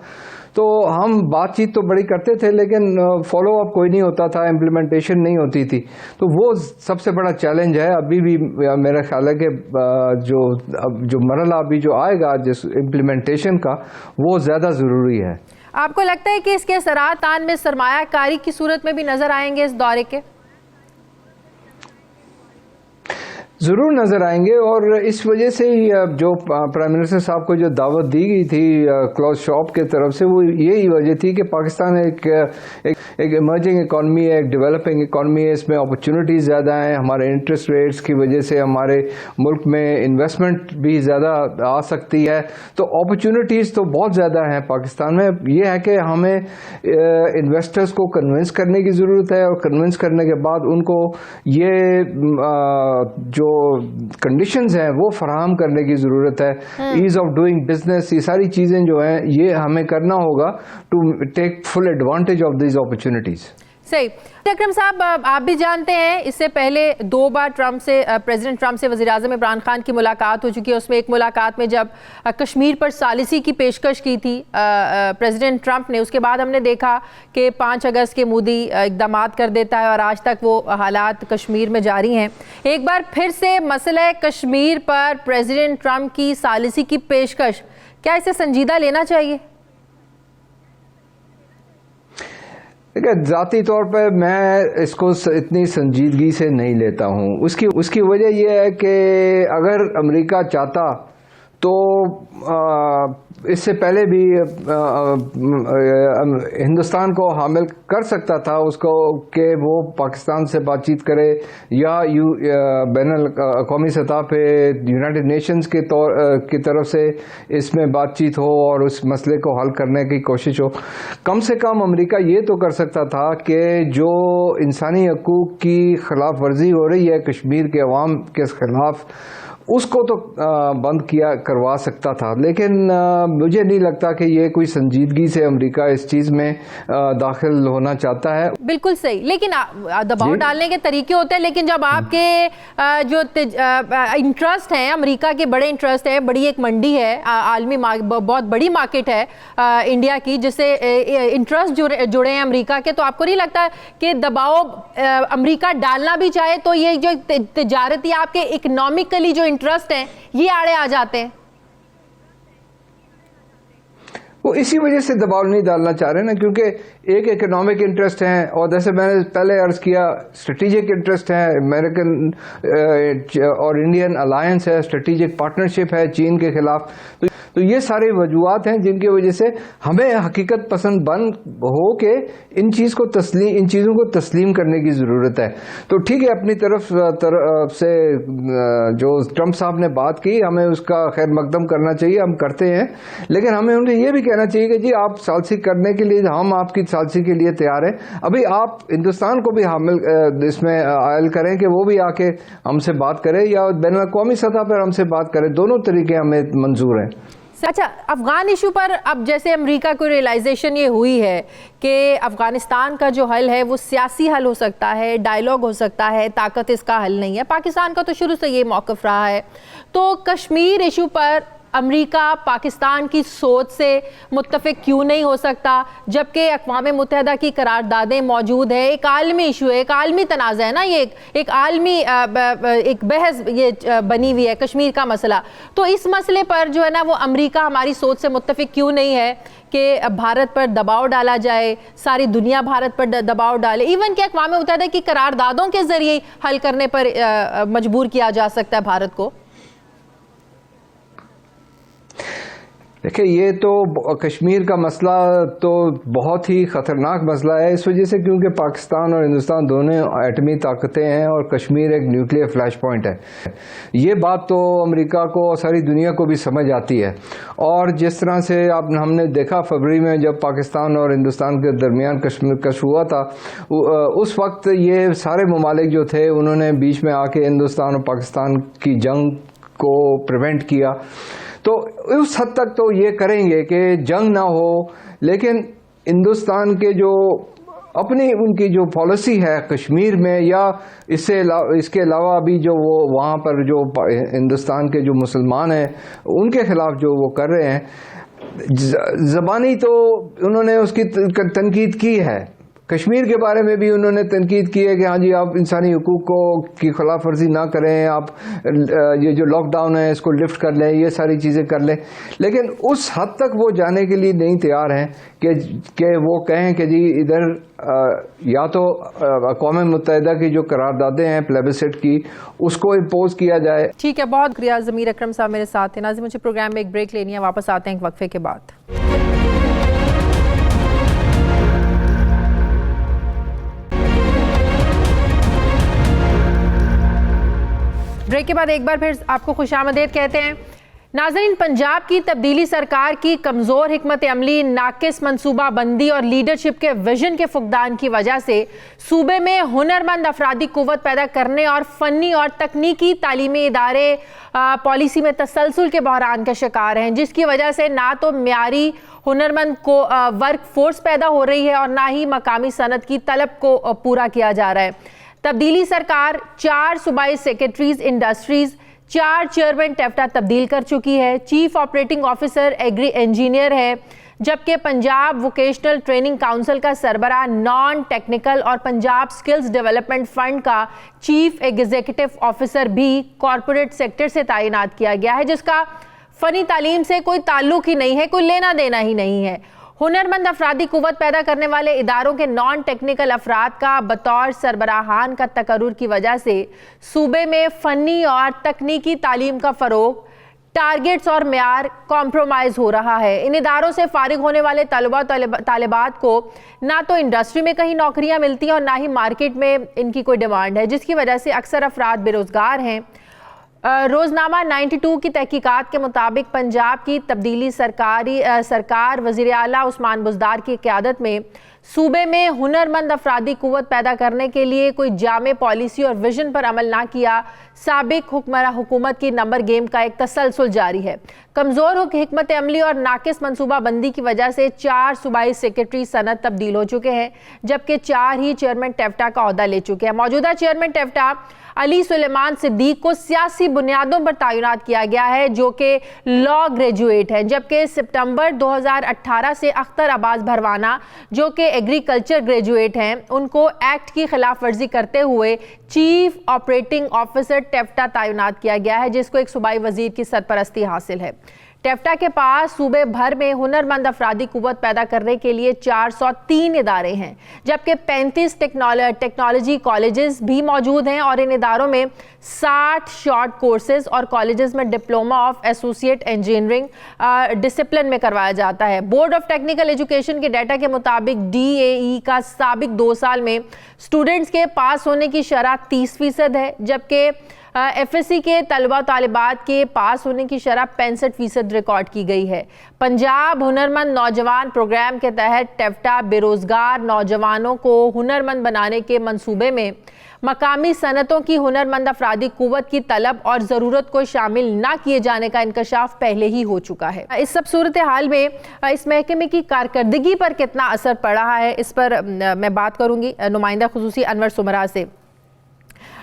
तो हम बातचीत तो बड़ी करते थे लेकिन फॉलो अप कोई नहीं होता था, इम्प्लीमेंटेशन नहीं होती थी। तो वो सबसे बड़ा चैलेंज है अभी भी। मेरा ख्याल है कि जो मरहला अभी जो आएगा जिस इम्प्लीमेंटेशन का, वो ज़्यादा ज़रूरी है। आपको लगता है कि इसके असरात आन में सरमायाकारी की सूरत में भी नज़र आएंगे इस दौरे के? ज़रूर नज़र आएंगे और इस वजह से ही जो प्राइम मिनिस्टर साहब को जो दावत दी गई थी क्लॉज शॉप के तरफ से, वो यही वजह थी कि पाकिस्तान एक इमर्जिंग इकॉनमी है, एक डेवलपिंग इकॉनमी है, इसमें अपॉर्चुनिटीज़ ज़्यादा हैं। हमारे इंटरेस्ट रेट्स की वजह से हमारे मुल्क में इन्वेस्टमेंट भी ज़्यादा आ सकती है, तो अपॉर्चुनिटीज़ तो बहुत ज़्यादा हैं पाकिस्तान में। ये है कि हमें इन्वेस्टर्स को कन्विंस करने की ज़रूरत है और कन्विंस करने के बाद उनको ये जो कंडीशंस हैं वो फराहम करने की ज़रूरत है। ईज़ ऑफ डूइंग बिजनेस, ये सारी चीज़ें जो हैं ये हमें करना होगा to take full advantage of this opportunities. सही। अकरम साहब, आप भी जानते हैं इससे पहले 2 बार प्रेसिडेंट ट्रंप से वज़ीर-ए-आज़म इमरान खान की मुलाकात हो चुकी है। उसमें एक मुलाकात में जब कश्मीर पर सालिसी की पेशकश की थी प्रेसिडेंट ट्रंप ने, उसके बाद हमने देखा कि 5 अगस्त के मोदी इक़दाम कर देता है और आज तक वो हालात कश्मीर में जारी हैं। एक बार फिर से मसला कश्मीर पर प्रेसिडेंट ट्रंप की सालिसी की पेशकश, क्या इसे संजीदा लेना चाहिए? ज़ाती तौर पर मैं इसको इतनी संजीदगी से नहीं लेता हूँ। उसकी वजह यह है कि अगर अमेरिका चाहता तो इससे पहले भी हिंदुस्तान को हामिल कर सकता था उसको कि वो पाकिस्तान से बातचीत करे या बैनुल अक़वामी सतह पे यूनाइटेड नेशंस की तरफ से इसमें बातचीत हो और उस मसले को हल करने की कोशिश हो। कम से कम अमेरिका ये तो कर सकता था कि जो इंसानी हकूक़ की खिलाफ वर्जी हो रही है कश्मीर के अवाम के खिलाफ, उसको तो बंद करवा सकता था। लेकिन मुझे नहीं लगता कि ये कोई संजीदगी से अमेरिका इस चीज़ में दाखिल होना चाहता है। बिल्कुल सही, लेकिन दबाव डालने के तरीके होते हैं। लेकिन जब आपके जो इंटरेस्ट हैं, अमेरिका के बड़े इंटरेस्ट है, बड़ी एक मंडी है, आलमी बहुत बड़ी मार्केट है इंडिया की, जिससे इंटरेस्ट जुड़े हैं अमेरिका के, तो आपको नहीं लगता कि दबाव अमेरिका डालना भी चाहे तो ये जो तजारती आपके इकोनॉमिकली जो इंटरेस्ट हैं ये आड़े आ जाते हैं? वो इसी वजह से दबाव नहीं डालना चाह रहे ना, क्योंकि एक इकोनॉमिक इंटरेस्ट है और जैसे मैंने पहले अर्ज किया स्ट्रेटेजिक इंटरेस्ट है, अमेरिकन और इंडियन अलायंस है, स्ट्रेटेजिक पार्टनरशिप है चीन के खिलाफ। तो तो ये सारे वजूहात हैं जिनकी वजह से हमें हकीकत पसंद बन हो के इन चीज़ों को तस्लीम करने की ज़रूरत है। तो ठीक है, अपनी तरफ से जो ट्रंप साहब ने बात की हमें उसका खैर मकदम करना चाहिए, हम करते हैं, लेकिन हमें उन्हें ये भी कहना चाहिए कि जी आप सालसी करने के लिए, हम आपकी सालसी के लिए तैयार हैं। अभी आप हिंदुस्तान को भी हामिल इसमें आयल करें कि वो भी आके हमसे बात करे या बैनुल-अक़वामी सतह पर हमसे बात करे, दोनों तरीके हमें मंजूर हैं। अच्छा, अफगान इशू पर अब जैसे अमेरिका को रियलाइजेशन ये हुई है कि अफगानिस्तान का जो हल है वो सियासी हल हो सकता है, डायलॉग हो सकता है, ताकत इसका हल नहीं है। पाकिस्तान का तो शुरू से ये मौक़िफ़ रहा है। तो कश्मीर इशू पर अमेरिका पाकिस्तान की सोच से मुत्तफ़िक क्यों नहीं हो सकता, जबकि अक़वाम मुत्तहिदा की करारदादें मौजूद है। एक आलमी इशू है, एक आलमी तनाज़ा है ना, ये एक आलमी एक बहस ये बनी हुई है कश्मीर का मसला। तो इस मसले पर जो है ना वो अमेरिका हमारी सोच से मुत्तफ़िक क्यों नहीं है कि भारत पर दबाव डाला जाए, सारी दुनिया भारत पर दबाव डाले, इवन कि अक़वाम मुत्तहिदा की करारदादों के ज़रिए हल करने पर मजबूर किया जा सकता है भारत को। देखिए, ये तो कश्मीर का मसला तो बहुत ही ख़तरनाक मसला है इस वजह से क्योंकि पाकिस्तान और हिंदुस्तान दोनों एटमी ताकतें हैं और कश्मीर एक न्यूक्लियर फ्लैश पॉइंट है। ये बात तो अमेरिका को और सारी दुनिया को भी समझ आती है। और जिस तरह से हमने देखा फरवरी में जब पाकिस्तान और हिंदुस्तान के दरमियान कश्मीर कश हुआ था, उस वक्त ये सारे ममालिक जो थे उन्होंने बीच में आके हिंदुस्तान और पाकिस्तान की जंग को प्रिवेंट किया। तो उस हद तक तो ये करेंगे कि जंग ना हो, लेकिन हिंदुस्तान के जो अपनी उनकी जो पॉलिसी है कश्मीर में या इसके अलावा अभी जो वो वहाँ पर जो हिंदुस्तान के जो मुसलमान हैं उनके ख़िलाफ़ जो वो कर रहे हैं, ज़बानी तो उन्होंने उसकी तनकीद की है। कश्मीर के बारे में भी उन्होंने तनकीद की है कि हाँ जी आप इंसानी हुकूक की खिलाफ वर्जी ना करें, आप ये जो लॉकडाउन है इसको लिफ्ट कर लें, ये सारी चीज़ें कर लें, लेकिन उस हद तक वो जाने के लिए नहीं तैयार हैं कि वो कहें कि जी इधर या तो अक़वाम मुत्तहिदा की जो करारदादें हैं प्लेबिसिट की उसको इम्पोज किया जाए। ठीक है, बहुत शुक्रिया। ज़मीर अकरम साहब मेरे साथ थे। नाज़रीन, मुझे प्रोग्राम में एक ब्रेक लेनी है, वापस आते हैं एक वक्फे के बाद। ब्रेक के बाद एक बार फिर आपको खुशामदीद कहते हैं। नाज़रीन, पंजाब की तब्दीली सरकार की कमज़ोर हिकमत अमली, नाकिस मनसूबा बंदी और लीडरशिप के विजन के फुकदान की वजह से सूबे में हुनरमंद अफरादी कुव्वत पैदा करने और फ़नी और तकनीकी तालीमी इदारे पॉलिसी में तसलसल के बहरान का शिकार हैं, जिसकी वजह से ना तो म्यारी हुनरमंद को वर्क फोर्स पैदा हो रही है और ना ही मकामी सनत की तलब को पूरा किया जा रहा है। तब्दीली सरकार 4 सूबाई सेक्रेटरीज इंडस्ट्रीज, 4 चेयरमैन टेफ्टा तब्दील कर चुकी है, chief operating officer agri engineer है, जबकि पंजाब वोकेशनल ट्रेनिंग काउंसिल का सरबराह नॉन टेक्निकल और पंजाब स्किल्स डेवलपमेंट फंड का चीफ एग्जीक्यूटिव ऑफिसर भी कॉरपोरेट सेक्टर से तैनात किया गया है, जिसका फ़नी तालीम से कोई ताल्लुक ही नहीं है, कोई लेना देना ही नहीं है। हुनरमंद अफरादी कुव्वत पैदा करने वाले इदारों के नॉन टेक्निकल अफराद का बतौर सरबराहान का तकर्रुर की वजह से सूबे में फ़नी और तकनीकी तालीम का फ़रोग, टारगेट्स और म्यार कॉम्प्रोमाइज़ हो रहा है। इन इदारों से फारिग होने वाले तलबा तालिबात को ना तो इंडस्ट्री में कहीं नौकरियां मिलती हैं और ना ही मार्केट में इनकी कोई डिमांड है, जिसकी वजह से अक्सर अफराद बेरोज़गार हैं। रोज़नामा 92 की तहकीकात के मुताबिक पंजाब की तब्दीली सरकार वज़ीर आला उस्मान बुज़दार की क़यादत में सूबे में हुनरमंद अफरादी कुव्वत पैदा करने के लिए कोई जामे पॉलिसी और विजन पर अमल ना किया साबिक हुकूमत की नंबर गेम का एक तसलसल जारी है। कमज़ोर हिकमत अमली और नाकिस मनसूबा बंदी की वजह से 4 सूबाई सेक्रेटरी सनत तब्दील हो चुके हैं, जबकि 4 ही चेयरमैन टेफ्टा का ओहदा ले चुके हैं। मौजूदा चेयरमैन टेफ्टा अली सुलेमान सिद्दीक को सियासी बुनियादों पर तैनात किया गया है, जो कि लॉ ग्रेजुएट है, जबकि सितंबर 2018 से अख्तर अब्बास भरवाना जो कि एग्रीकल्चर ग्रेजुएट हैं, उनको एक्ट की खिलाफ वर्जी करते हुए चीफ ऑपरेटिंग ऑफिसर टेफ्टा तैनात किया गया है, जिसको एक सूबाई वजीर की सरपरस्ती हासिल है। टेफ्टा के पास सूबे भर में हुनरमंद अफरादी कुव्वत पैदा करने के लिए 403 इदारे हैं, जबकि 35 टेक्नोलॉजी कॉलेजेस भी मौजूद हैं और इन इदारों में 60 शॉर्ट कोर्सेज और कॉलेजेस में diploma of associate engineering discipline में करवाया जाता है। बोर्ड ऑफ टेक्निकल एजुकेशन के डाटा के मुताबिक DAE का साबिक 2 साल में स्टूडेंट्स के पास होने की शरह 30% है, जबकि FSC के तलबा तालिबात के पास होने की शरह 65% रिकॉर्ड की गई है। पंजाब हुनरमंद नौजवान प्रोग्राम के तहत टेफ्टा बेरोजगार नौजवानों को हुनरमंद बनाने के मंसूबे में मकामी सनतों की हुनरमंद अफरादी कुव्वत की तलब और ज़रूरत को शामिल ना किए जाने का इंकशाफ पहले ही हो चुका है। इस सब सूरत हाल में इस महकमे की कारकर्दगी पर कितना असर पड़ रहा है, इस पर मैं बात करूंगी नुमाइंदा खुसूसी अनवर सुमरा से।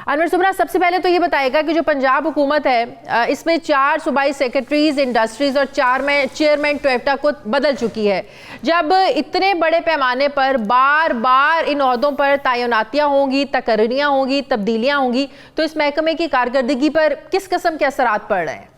अनवर सुमरा, सबसे पहले तो ये बताएगा कि जो पंजाब हुकूमत है इसमें 4 सूबाई सेक्रेटरीज इंडस्ट्रीज और 4 में चेयरमैन टेफ्टा को बदल चुकी है। जब इतने बड़े पैमाने पर बार बार इन ओहदों पर तैनातियाँ होंगी, तकर्रियाँ होंगी, तब्दीलियाँ होंगी, तो इस महकमे की कारकर्दगी पर किस किस्म के असरात पड़ रहे हैं?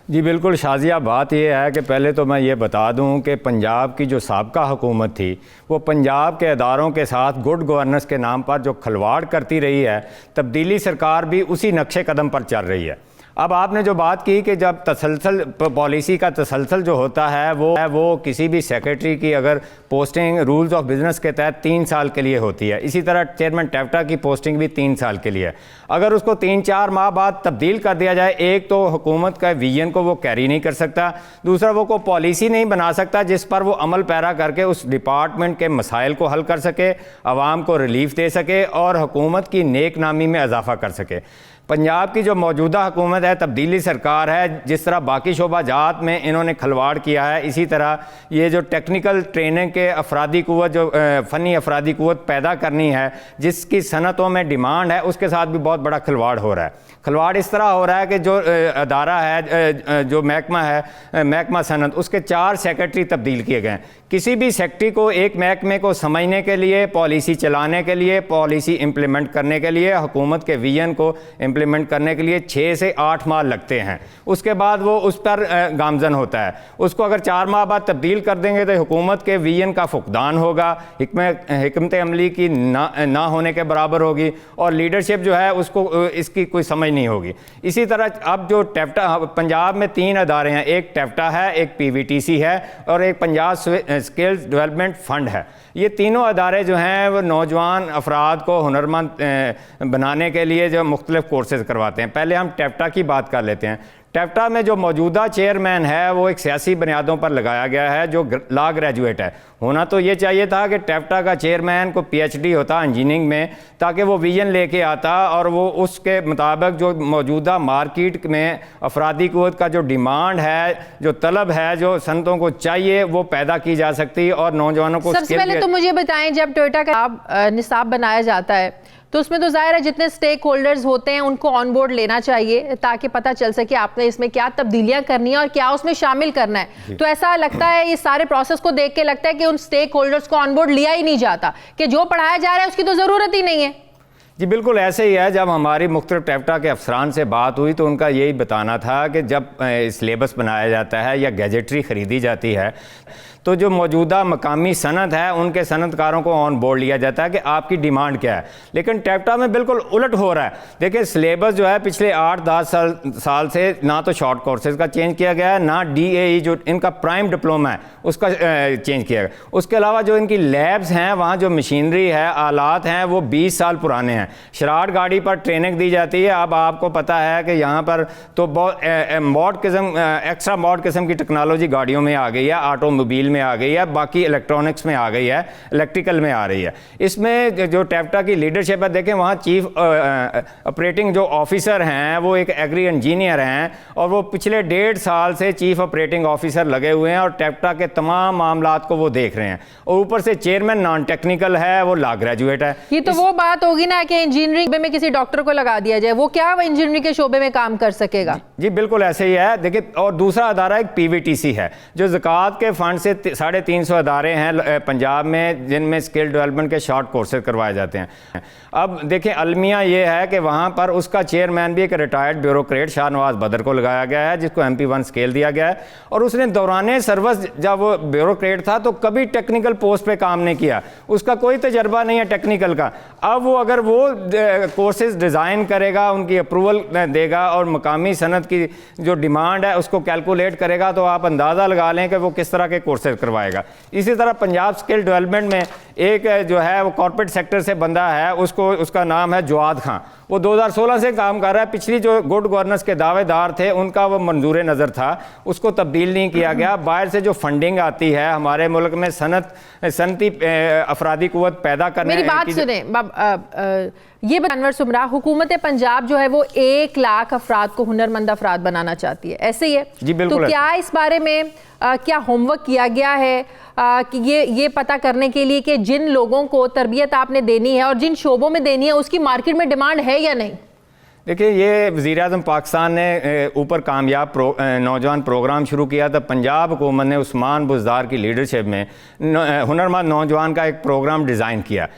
जी बिल्कुल शाजिया, बात यह है कि पहले तो मैं ये बता दूं कि पंजाब की जो साबका हुकूमत थी वो पंजाब के अदारों के साथ गुड गवर्नेंस के नाम पर जो खलवाड़ करती रही है, तब्दीली सरकार भी उसी नक्शे कदम पर चल रही है। अब आपने जो बात की कि जब तसलसल पॉलिसी का तसलसल जो होता है वो किसी भी सेक्रेटरी की अगर पोस्टिंग रूल्स ऑफ बिजनेस के तहत 3 साल के लिए होती है, इसी तरह चेयरमैन टेफ्टा की पोस्टिंग भी 3 साल के लिए है। अगर उसको 3-4 माह बाद तब्दील कर दिया जाए, एक तो हुकूमत का विजन को वो कैरी नहीं कर सकता, दूसरा वो को पॉलिसी नहीं बना सकता जिस पर वो अमल पैरा करके उस डिपार्टमेंट के मसाइल को हल कर सके, आवाम को रिलीफ दे सके और हुकूमत की नेक नामी में इजाफा कर सके। पंजाब की जो मौजूदा हुकूमत है, तब्दीली सरकार है, जिस तरह बाकी शोबाजात में इन्होंने खलवाड़ किया है, इसी तरह ये जो टेक्निकल ट्रेनिंग के अफरादी कुव्वत जो फ़नी अफरादी कुव्वत पैदा करनी है जिसकी सनतों में डिमांड है, उसके साथ भी बहुत बड़ा खलवाड़ हो रहा है। खलवाड़ इस तरह हो रहा है कि जो अदारा है, जो महकमा है, महकमा सनत, उसके 4 सेक्रेटरी तब्दील किए गए हैं। किसी भी सेक्रेटरी को एक महकमे को समझने के लिए, पॉलिसी चलाने के लिए, पॉलिसी इम्प्लीमेंट करने के लिए, हुकूमत के विजन को इम्प्लीमेंट करने के लिए 6 से 8 माह लगते हैं। उसके बाद वो उस पर गामजन होता है। उसको अगर 4 माह बाद तब्दील कर देंगे तो हुकूमत के विजन का फुकदान होगा, हिकमत अमली की ना होने के बराबर होगी और लीडरशिप जो है उसको इसकी कोई समझ नहीं होगी। इसी तरह अब जो टेफ्टा पंजाब में 3 अदारे हैं, एक टेफ्टा है, एक PVTC है और एक पंजाब स्किल्स डेवलपमेंट फंड है। ये तीनों अदारे जो हैं वो नौजवान अफराद को हुनरमंद बनाने के लिए जो मुख्तलिफ कोर्सेज करवाते हैं। पहले हम टेफ्टा की बात कर लेते हैं। टेफ्टा में जो मौजूदा चेयरमैन है वो एक सियासी बुनियादों पर लगाया गया है जो लॉ ग्रेजुएट है। होना तो ये चाहिए था कि टेफ्टा का चेयरमैन को PhD होता इंजीनियरिंग में, ताकि वो विजन लेके आता और वो उसके मुताबिक जो मौजूदा मार्केट में अफरादी कुव्वत का जो डिमांड है, जो तलब है, जो सनतों को चाहिए, वो पैदा की जा सकती है और नौजवानों को। सबसे पहले तो मुझे बताएं, जब टोयोटा का निसाब बनाया जाता है तो उसमें तो जाहिर है जितने स्टेक होल्डर्स होते हैं उनको ऑन बोर्ड लेना चाहिए ताकि पता चल सके आपने इसमें क्या तब्दीलियां करनी है और क्या उसमें शामिल करना है। तो ऐसा लगता है, ये सारे प्रोसेस को देख के लगता है कि उन स्टेक होल्डर्स को ऑन बोर्ड लिया ही नहीं जाता, कि जो पढ़ाया जा रहा है उसकी तो ज़रूरत ही नहीं है। जी बिल्कुल ऐसे ही है। जब हमारी मुख्तलिफ टेफ्टा के अफसरान से बात हुई तो उनका यही बताना था कि जब सिलेबस बनाया जाता है या गैजेटरी ख़रीदी जाती है तो जो मौजूदा मकामी सनत है उनके सनतकारों को ऑन बोर्ड लिया जाता है कि आपकी डिमांड क्या है। लेकिन टेफ्टा में बिल्कुल उलट हो रहा है। देखिए सिलेबस जो है पिछले 8-10 साल से ना तो शॉर्ट कोर्सेज का चेंज किया गया है, ना DAE जो इनका प्राइम डिप्लोमा है उसका चेंज किया गया। उसके अलावा जो इनकी लैब्स हैं, वहाँ जो मशीनरी है, आलात हैं, वो 20 साल पुराने हैं। शरारत गाड़ी पर ट्रेनिंग दी जाती है। अब आपको पता है कि यहाँ पर तो बहुत मॉड किस्म, एक्स्ट्रा मॉड किस्म की टेक्नोलॉजी गाड़ियों में आ गई है, ऑटोमोबाइल में आ गई है, बाकी इलेक्ट्रॉनिक्स में आ गई है, इलेक्ट्रिकल में आ रही है। इसमें जो टेफ्टा की लीडरशिप है, देखें वहाँ चीफ ऑपरेटिंग जो ऑफिसर हैं वो एक एग्री इंजीनियर हैं और वो पिछले 1.5 साल से चीफ ऑपरेटिंग ऑफिसर लगे हुए हैं और टेफ्टा के तमाम मामलात को वो देख रहे हैं। और ऊपर से चेयरमैन नॉन टेक्निकल है, वो लॉ ग्रेजुएट है। ये तो वो बात होगी ना कि इंजीनियरिंग में किसी डॉक्टर को लगा दिया जाए, वो क्या इंजीनियरिंग के शोबे में काम कर सकेगा? जी बिल्कुल ऐसे ही है। देखिए, और दूसरा अदारा एक PVTC है जो ज़कात के फंड से 350 अदारे हैं पंजाब में जिनमें स्किल डेवलपमेंट के शॉर्ट कोर्सेज करवाए जाते हैं। अब देखिए अलमिया ये है कि वहाँ पर उसका चेयरमैन भी एक रिटायर्ड ब्यूरोक्रेट शाहनवाज बदर को लगाया गया है, जिसको MP1 स्केल दिया गया है, और उसने दौराने सर्विस जब वो ब्यूरोक्रेट था तो कभी टेक्निकल पोस्ट पे काम नहीं किया, उसका कोई तजर्बा नहीं है टेक्निकल का। अब वो अगर वो कोर्सेज डिज़ाइन करेगा, उनकी अप्रूवल देगा और मकामी सनत की जो डिमांड है उसको कैलकुलेट करेगा, तो आप अंदाज़ा लगा लें कि वो किस तरह के कोर्सेज करवाएगा। इसी तरह पंजाब स्किल डेवलपमेंट में एक जो है वो कॉर्पोरेट सेक्टर से बंदा है, उसका नाम है जवाद खां, वो 2016 से काम कर रहा है। पिछली जो गुड गवर्नेंस के दावेदार थे उनका वो मंजूर नज़र था, उसको तब्दील नहीं किया गया। बाहर से जो फंडिंग आती है हमारे मुल्क में सनती अफरादी कुव्वत पैदा करने। मेरी बात सुने ये अनवर सुमरा, हुकूमत पंजाब जो है वो 1 लाख अफराद को हुनरमंद अफराद बनाना चाहती है, ऐसे ही है जी? बिल्कुल। तो क्या इस बारे में क्या होमवर्क किया गया है कि ये पता करने के लिए कि जिन लोगों को तरबियत आपने देनी है और जिन शोबों में देनी है उसकी मार्केट में डिमांड है या नहीं? देखिए ये वज़ीर-ए-आज़म पाकिस्तान ने ऊपर कामयाब नौजवान प्रोग्राम शुरू किया था। पंजाब हुकूमत ने उस्मान बुज़दार की लीडरशिप में हुनरमंद नौजवान का एक प्रोग्राम डिज़ाइन किया।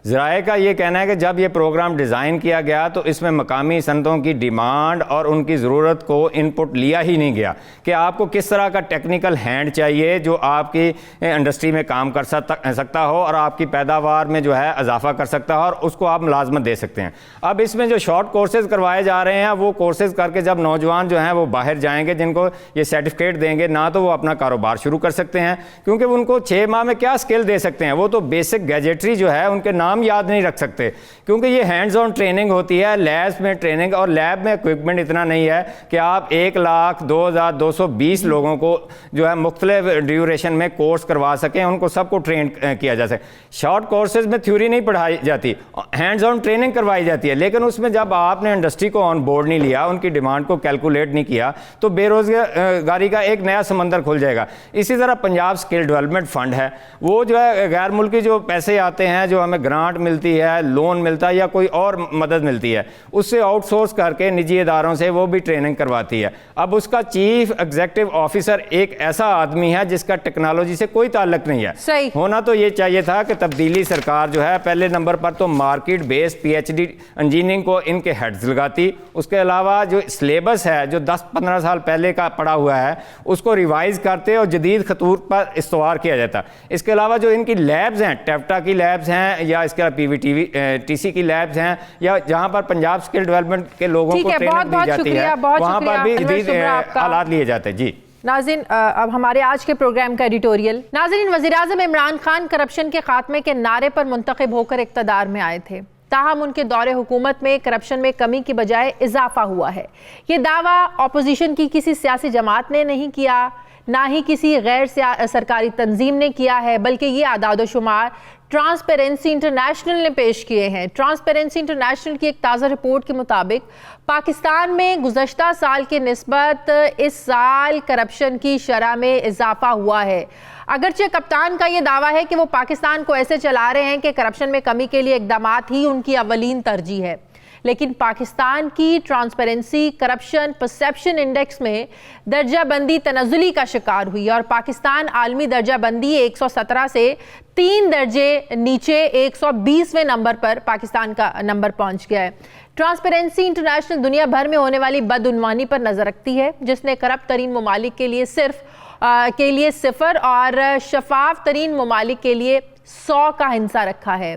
ज़राए का ये कहना है कि जब ये प्रोग्राम डिज़ाइन किया गया तो इसमें मकामी सनतों की डिमांड और उनकी ज़रूरत को इनपुट लिया ही नहीं गया कि आपको किस तरह का टेक्निकल हैंड चाहिए जो आपकी इंडस्ट्री में काम कर सकता हो और आपकी पैदावार में जो है इजाफा कर सकता हो और उसको आप मुलाजमत दे सकते हैं। अब इसमें जो शॉर्ट कोर्सेज करवाए जा रहे हैं वो कोर्सेज करके जब नौजवान जो हैं वो बाहर जाएंगे, जिनको ये सर्टिफिकेट देंगे ना, तो वो अपना कारोबार शुरू कर सकते हैं, क्योंकि उनको 6 माह में क्या स्किल दे सकते हैं, वो तो बेसिक गैजेटरी जो है उनके नाम याद नहीं रख सकते, क्योंकि ये हैंड्स ऑन ट्रेनिंग होती है, लैब्स में ट्रेनिंग, और लैब में इक्विपमेंट इतना नहीं है कि आप 1,02,220 लोगों को जो है मुख्तलिफ ड्यूरेशन में कोर्स करवा सकें, उनको सबको ट्रेन किया जा सके। शॉर्ट कोर्सेज में थ्योरी नहीं पढ़ाई जाती, हैंड्स ऑन ट्रेनिंग करवाई जाती है, लेकिन उसमें जब आपने इंडस्ट्री को ऑन बोर्ड नहीं लिया, उनकी डिमांड को कैलकुलेट नहीं किया, तो बेरोजगारी का एक नया समंदर खुल जाएगा। इसी तरह पंजाब स्किल डेवलपमेंट फंड है, वो जो है गैर मुल्की जो पैसे आते हैं, जो हमें ग्रांट मिलती है, लोन मिलता है या कोई और मदद मिलती है, उससे आउटसोर्स करके निजी इदारों से वो भी ट्रेनिंग करवाती है। अब उसका चीफ एग्जीक्यूटिव ऑफिसर एक ऐसा आदमी है जिसका टेक्नोलॉजी से कोई ताल्लुक नहीं है। सही होना तो ये चाहिए था कि तब्दीली सरकार जो है पहले नंबर पर तो मार्केट बेस्ड PhD इंजीनियरिंग को इनके हेड्स लगाती, उसके अलावा जो सिलेबस है जो 10-15 साल पहले का पड़ा हुआ है उसको रिवाइज करते और जदीद खतूत पर इस्तवार किया जाता। इसके अलावा जो इनकी लैब्स हैं, टेफ्टा की लैब्स हैं या इसके अलावा PVTC की लैब्स हैं, या जहां पर पंजाब स्किल डेवलपमेंट के लोगों को ट्रेनिंग दी जाती है, वहां पर भी जदीद हालात लिए जाते हैं। जी नाज़रीन, अब हमारे आज के प्रोग्राम का एडिटोरियल। नाज़रीन, वज़ीर-ए-आज़म इमरान खान करप्शन के खात्मे के नारे पर मुंतखब होकर इक़्तिदार में आए थे, ताहम उनके दौरे हुकूमत में करप्शन में कमी की बजाय इजाफा हुआ है। ये दावा अपोजिशन की किसी सियासी जमात ने नहीं किया, ना ही किसी गैर सरकारी तंजीम ने किया है, बल्कि ये आदाद शुमार ट्रांसपेरेंसी इंटरनेशनल ने पेश किए हैं। ट्रांसपेरेंसी इंटरनेशनल की एक ताज़ा रिपोर्ट के मुताबिक पाकिस्तान में गुज़श्ता साल के निस्बत इस साल करप्शन की शरह में इजाफा हुआ है। अगरचे कप्तान का ये दावा है कि वो पाकिस्तान को ऐसे चला रहे हैं कि करप्शन में कमी के लिए इक़दामात ही उनकी अवलीन तरजीह है, लेकिन पाकिस्तान की ट्रांसपेरेंसी करप्शन परसेप्शन इंडेक्स में दर्जा बंदी तनज़ुली का शिकार हुई और पाकिस्तान आलमी दर्जा बंदी 117 से 3 दर्जे नीचे 120वें नंबर पर पाकिस्तान का नंबर पहुंच गया है। ट्रांसपेरेंसी इंटरनेशनल दुनिया भर में होने वाली बदउनवानी पर नजर रखती है, जिसने करप्ट तरीन ममालिक के लिए 0 और शफाफ तरीन ममालिक के लिए 100 का हिस्सा रखा है।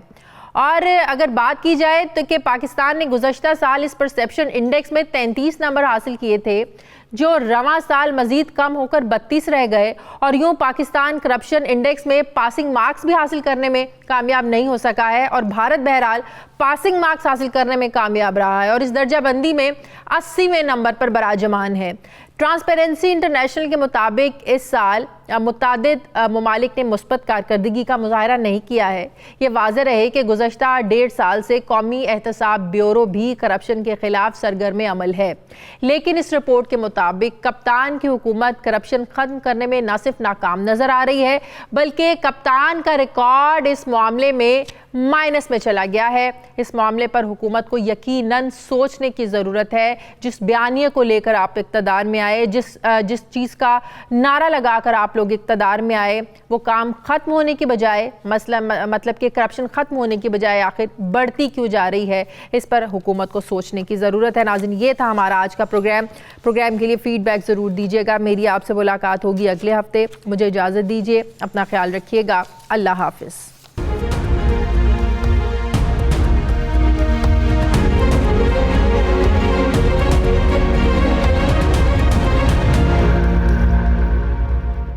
और अगर बात की जाए तो कि पाकिस्तान ने गुज़श्ता साल इस परसेप्शन इंडेक्स में 33 नंबर हासिल किए थे, जो रवां साल मजीद कम होकर 32 रह गए, और यूं पाकिस्तान करप्शन इंडेक्स में पासिंग मार्क्स भी हासिल करने में कामयाब नहीं हो सका है, और भारत बहरहाल पासिंग मार्क्स हासिल करने में कामयाब रहा है और इस दर्जा बंदी में 80वें नंबर पर बराजमान है। ट्रांसपेरेंसी इंटरनेशनल के मुताबिक इस साल मुतादिद ममालिक ने मुस्बत कारकर्दगी का मुजाहरा नहीं किया है। ये वाज़ेह रहे कि गुज़श्ता 1.5 साल से कौमी एहतसाब ब्यूरो भी करप्शन के खिलाफ सरगर्म अमल है, लेकिन इस रिपोर्ट के मुताबिक कप्तान की हुकूमत करप्शन ख़त्म करने में न सिर्फ नाकाम नज़र आ रही है, बल्कि कप्तान का रिकॉर्ड इस मामले में माइनस में चला गया है। इस मामले पर हुकूमत को यकीनन सोचने की ज़रूरत है। जिस बयानिए को लेकर आप इक़्तिदार में आए, जिस चीज़ का नारा लगाकर आप लोग इक़्तिदार में आए, वो काम ख़त्म होने की बजाय मतलब कि करप्शन ख़त्म होने की बजाय आखिर बढ़ती क्यों जा रही है, इस पर हुकूमत को सोचने की ज़रूरत है। नाज़रीन, ये था हमारा आज का प्रोग्राम के लिए फ़ीडबैक ज़रूर दीजिएगा। मेरी आपसे मुलाकात होगी अगले हफ्ते। मुझे इजाज़त दीजिए, अपना ख्याल रखिएगा। अल्लाह हाफ़िज़।